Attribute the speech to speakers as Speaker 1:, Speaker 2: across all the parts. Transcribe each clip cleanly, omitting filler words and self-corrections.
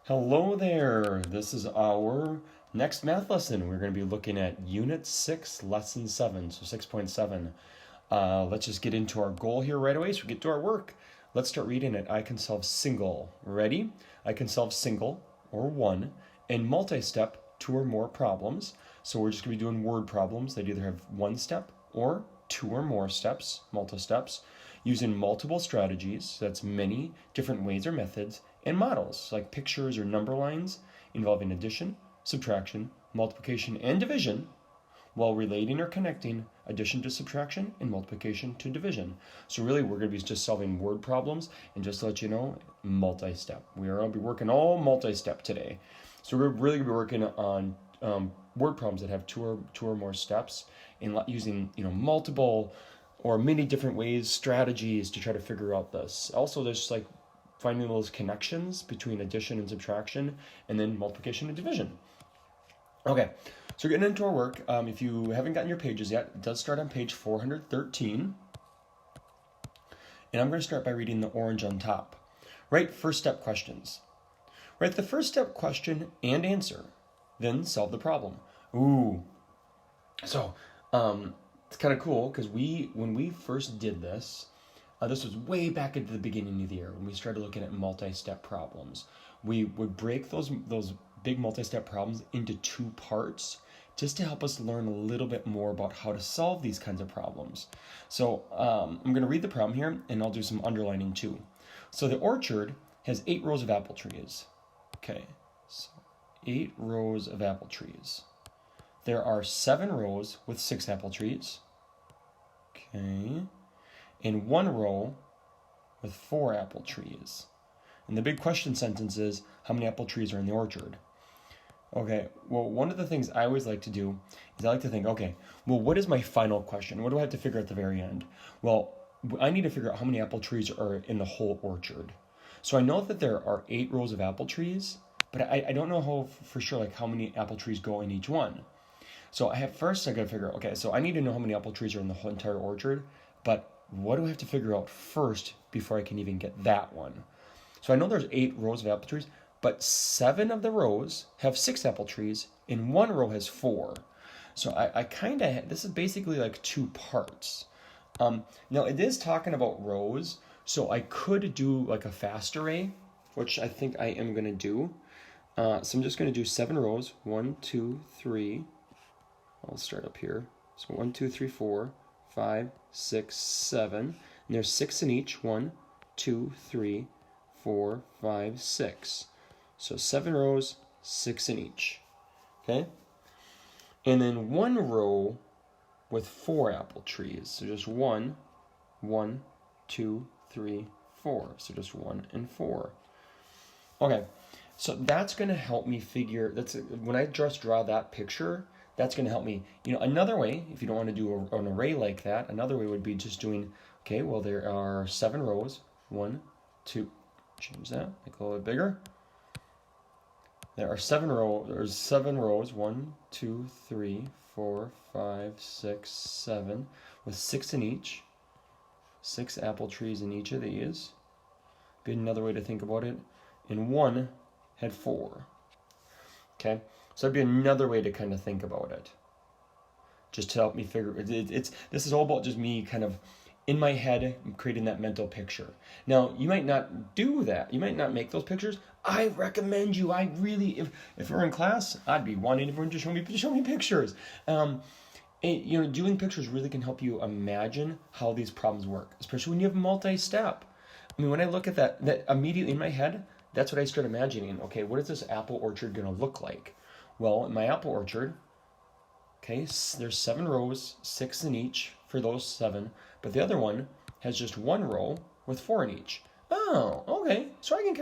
Speaker 1: Hello there. This is our next math lesson. We're going to be looking at Unit 6, Lesson 7, so 6.7. Let's just get into our goal here right away so we get to our work. Let's start reading it. I can solve single. Ready? I can solve single, or one, and multi-step, two or more problems. So we're just going to be doing word problems that either have one step or two or more steps, multi-steps, using multiple strategies, so that's many different ways or methods, and models like pictures or number lines involving addition, subtraction, multiplication, and division, while relating or connecting addition to subtraction and multiplication to division. So really we're going to be just solving word problems, and just to let you know, multi-step. We are going to be working all multi-step today. So we're really going to be working on word problems that have two or more steps, and using multiple or many different ways, strategies to try to figure out this. Also, there's like finding those connections between addition and subtraction, and then multiplication and division. Okay, so getting into our work, if you haven't gotten your pages yet, it does start on page 413. And I'm going to start by reading the orange on top. Write first step questions. Write the first step question and answer, then solve the problem. Ooh. So, it's kind of cool because when we first did this, this was way back at the beginning of the year when we started looking at multi-step problems. We would break those big multi-step problems into two parts just to help us learn a little bit more about how to solve these kinds of problems. So I'm going to read the problem here, and I'll do some underlining too. So the orchard has 8 rows of apple trees. Okay, so 8 rows of apple trees. There are 7 rows with 6 apple trees. Okay. And 1 row with 4 apple trees. And the big question sentence is, how many apple trees are in the orchard? Okay, well, one of the things I always like to do is I like to think, okay, well, what is my final question? What do I have to figure out at the very end? Well, I need to figure out how many apple trees are in the whole orchard. So I know that there are 8 rows of apple trees, but I don't know for sure like how many apple trees go in each one. So first I gotta figure out, okay, so I need to know how many apple trees are in the whole entire orchard, but what do I have to figure out first before I can even get that one? So I know there's 8 rows of apple trees, but 7 of the rows have 6 apple trees, and 1 row has 4. So this is basically like 2 parts. Now it is talking about rows, so I could do like a fast array, which I think I am gonna do. So I'm just gonna do 7 rows, 1, 2, 3. I'll start up here. So 1, 2, 3, 4, 5, 6, 7. And there's 6 in each. 1, 2, 3, 4, 5, 6. So 7 rows, 6 in each. Okay? And then 1 row with 4 apple trees. So just 1, 1, 2, 3, 4. So just 1 and 4. Okay. So that's going to help me when I just draw that picture, that's going to help me. Another way, if you don't want to do an array like that, another way would be just doing, okay, well, there are 7 rows. 1, 2, change that, make it a little bit bigger. There are 7 rows. There's 7 rows. 1, 2, 3, 4, 5, 6, 7, with 6 in each. 6 apple trees in each of these. Be another way to think about it. And 1 had 4. Okay, so that'd be another way to kind of think about it. Just to help me figure this is all about just me kind of in my head creating that mental picture. Now, you might not do that. You might not make those pictures. I recommend you. I really, if we're in class, I'd be wanting everyone to show me pictures. Doing pictures really can help you imagine how these problems work, especially when you have multi-step. I mean, when I look at that immediately in my head, that's what I start imagining. Okay, what is this apple orchard going to look like? Well, in my apple orchard, okay, there's 7 rows, 6 in each for those 7, but the other one has just 1 row with 4 in each. Oh, okay. So I can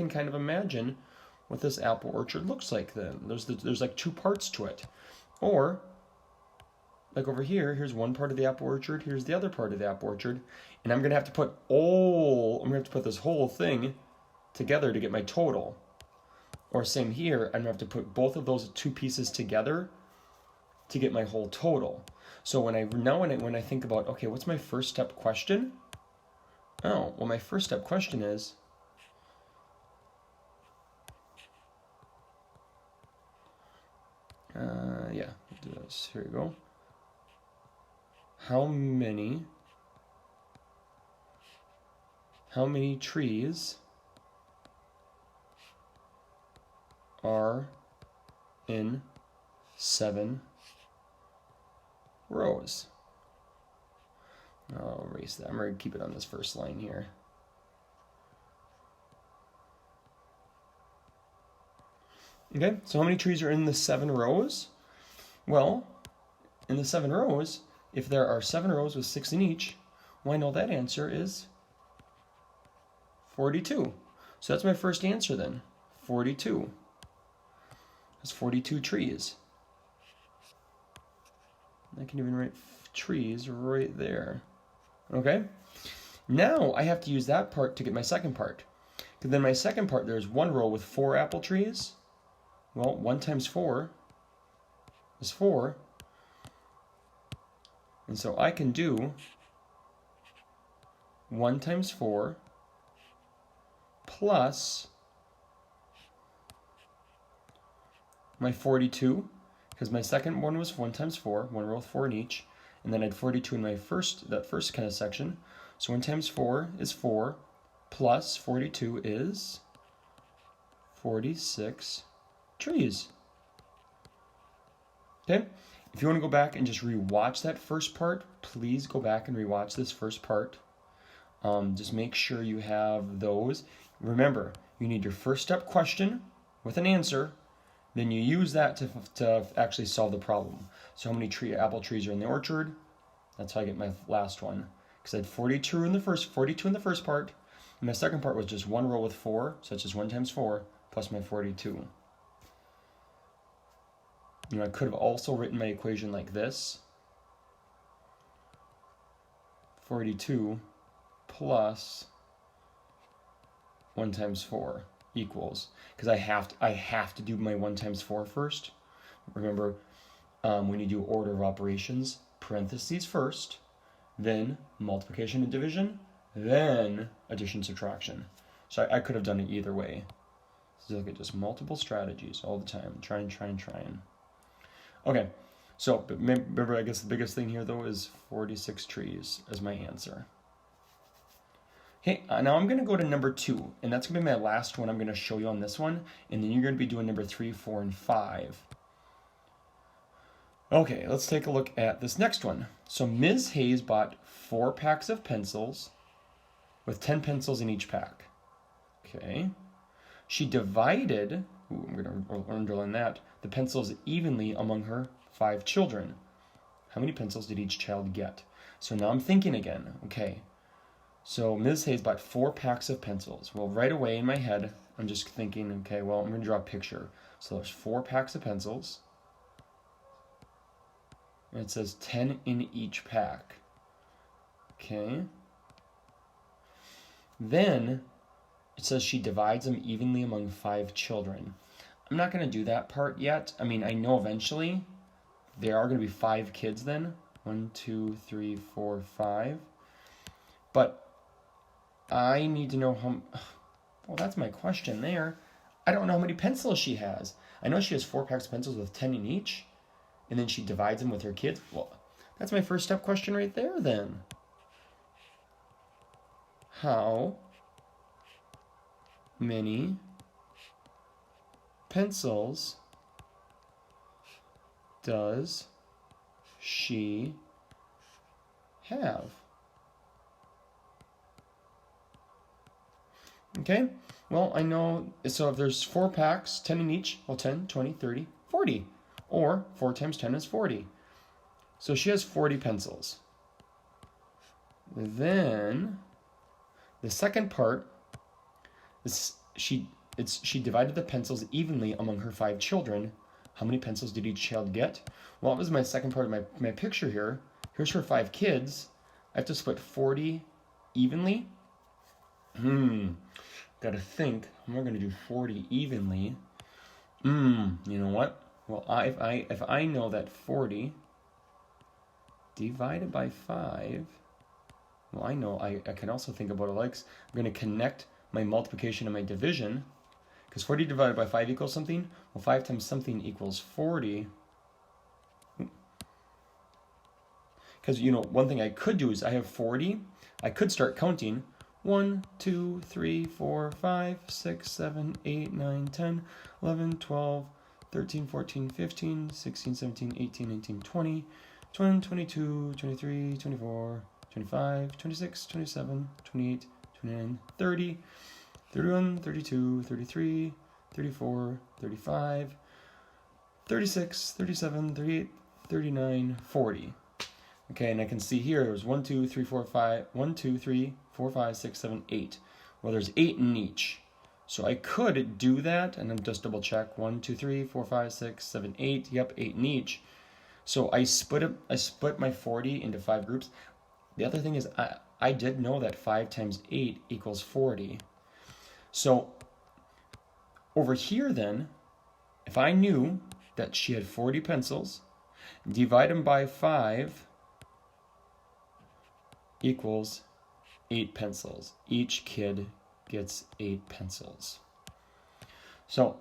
Speaker 1: kind of imagine what this apple orchard looks like then. There's like 2 parts to it. Or like over here, here's one part of the apple orchard, here's the other part of the apple orchard, and I'm gonna have to put this whole thing together to get my total. Or same here, I'm gonna have to put both of those 2 pieces together to get my whole total. So when I think about, okay, what's my first step question? Oh, well, my first step question is, Yeah, we'll do this. Here we go. How many trees are in 7 rows? I'll erase that. I'm going to keep it on this first line here. Okay, so how many trees are in the 7 rows? Well, in the 7 rows, if there are 7 rows with 6 in each, well, I know that answer is 42. So that's my first answer then, 42. That's 42 trees. I can even write trees right there. Okay? Now I have to use that part to get my second part. Because then my second part, there's 1 row with 4 apple trees. Well, 1 times 4 is 4. And so I can do 1 times 4 plus my 42, because my second one was 1 times 4, 1 row with 4 in each, and then I had 42 in my that first kind of section. So 1 times 4 is 4, plus 42 is 46 trees. Okay, if you want to go back and just rewatch that first part, please go back and rewatch this first part. Just make sure you have those. Remember, you need your first step question with an answer. Then you use that to actually solve the problem. So how many apple trees are in the orchard? That's how I get my last one. Because I had 42 in the first part. And my second part was just 1 row with 4, such as 1 times 4, plus my 42. You know, I could have also written my equation like this. 42 plus 1 times 4 equals, because I have to do my 1 times 4 first. Remember, when you do order of operations, parentheses first, then multiplication and division, then addition, subtraction. So I could have done it either way. So look at just multiple strategies all the time. Trying. Okay, so but remember, I guess the biggest thing here though is 46 trees as my answer. Okay, now I'm going to go to number 2, and that's going to be my last one I'm going to show you on this one, and then you're going to be doing number 3, 4, and 5. Okay, let's take a look at this next one. So Ms. Hayes bought 4 packs of pencils with 10 pencils in each pack. Okay. She divided, I'm going to underline that, the pencils evenly among her 5 children. How many pencils did each child get? So now I'm thinking again. Okay. So Ms. Hayes bought 4 packs of pencils. Well, right away in my head, I'm just thinking, okay, well, I'm going to draw a picture. So there's 4 packs of pencils. And it says 10 in each pack. Okay. Then it says she divides them evenly among 5 children. I'm not going to do that part yet. I mean, I know eventually there are going to be 5 kids then. 1, 2, 3, 4, 5. But I need to know how... Well, that's my question there. I don't know how many pencils she has. I know she has 4 packs of pencils with 10 in each. And then she divides them with her kids. Well, that's my first step question right there then. How many pencils does she have? Okay, well, I know, so if there's 4 packs, 10 in each, well, 10, 20, 30, 40. Or 4 times 10 is 40. So she has 40 pencils. Then the second part is she divided the pencils evenly among her 5 children. How many pencils did each child get? Well, that was my second part of my picture here. Here's her 5 kids. I have to split 40 evenly. Gotta think. We're gonna do 40 evenly. You know what? Well, if I know that 40 divided by 5, well, I know I can also think about it like I'm going to connect my multiplication and my division, because 40 divided by 5 equals something. Well, 5 times something equals 40. Because, one thing I could do is I have 40. I could start counting 1, 2, 3, 4, 5, 6, 7, 8, 9, 10, 11, 12, 13, 14, 15, 16, 17, 18, 19, 20, 21, 22, 23, 24, 25, 26, 27, 28, 29, 30, 31, 32, 33, 34, 35, 36, 37, 38, 39, 40. Okay, and I can see here there's 1, 2, 3, 4, 5, 1, 2, 3, 4, 5, 6, 7, 8. Well, there's 8 in each. So I could do that, and then just double check. 1, 2, 3, 4, 5, 6, 7, 8. Yep, 8 in each. So I split my 40 into 5 groups. The other thing is I did know that 5 times 8 equals 40. So over here then, if I knew that she had 40 pencils, divide them by 5 equals 8 pencils. Each kid gets 8 pencils. So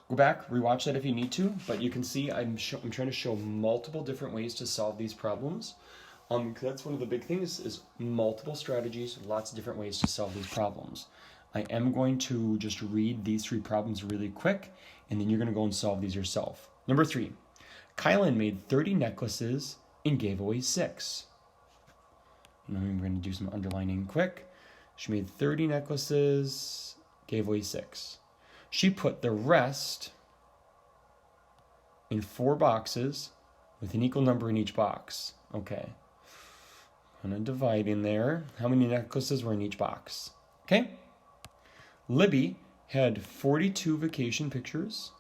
Speaker 1: go back, rewatch that if you need to, but you can see I'm trying to show multiple different ways to solve these problems. That's one of the big things is multiple strategies, lots of different ways to solve these problems. I am going to just read these 3 problems really quick, and then you're going to go and solve these yourself. Number 3, Kylan made 30 necklaces and gave away 6. And then we're going to do some underlining quick. She made 30 necklaces, gave away 6. She put the rest in 4 boxes with an equal number in each box. Okay. I'm going to divide in there. How many necklaces were in each box? Okay. Libby had 42 vacation pictures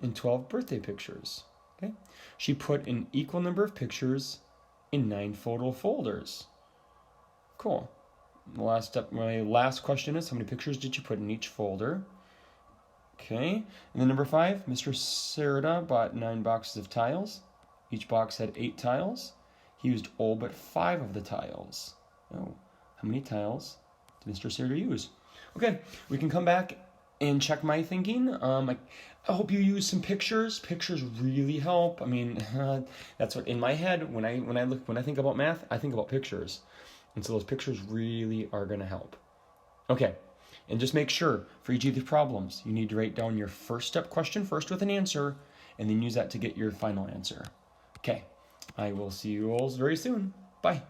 Speaker 1: and 12 birthday pictures. Okay. She put an equal number of pictures in 9 photo folders. Cool. My last question is, how many pictures did you put in each folder? Okay. And then number 5, Mr. Serta bought 9 boxes of tiles. Each box had 8 tiles. He used all but 5 of the tiles. Oh, how many tiles did Mr. Serta use? Okay, we can come back and check my thinking. I hope you use some pictures. Pictures really help. I mean, that's what in my head when I think about math, I think about pictures. And so those pictures really are going to help. Okay, and just make sure for each of these problems, you need to write down your first step question first with an answer, and then use that to get your final answer. Okay, I will see you all very soon. Bye.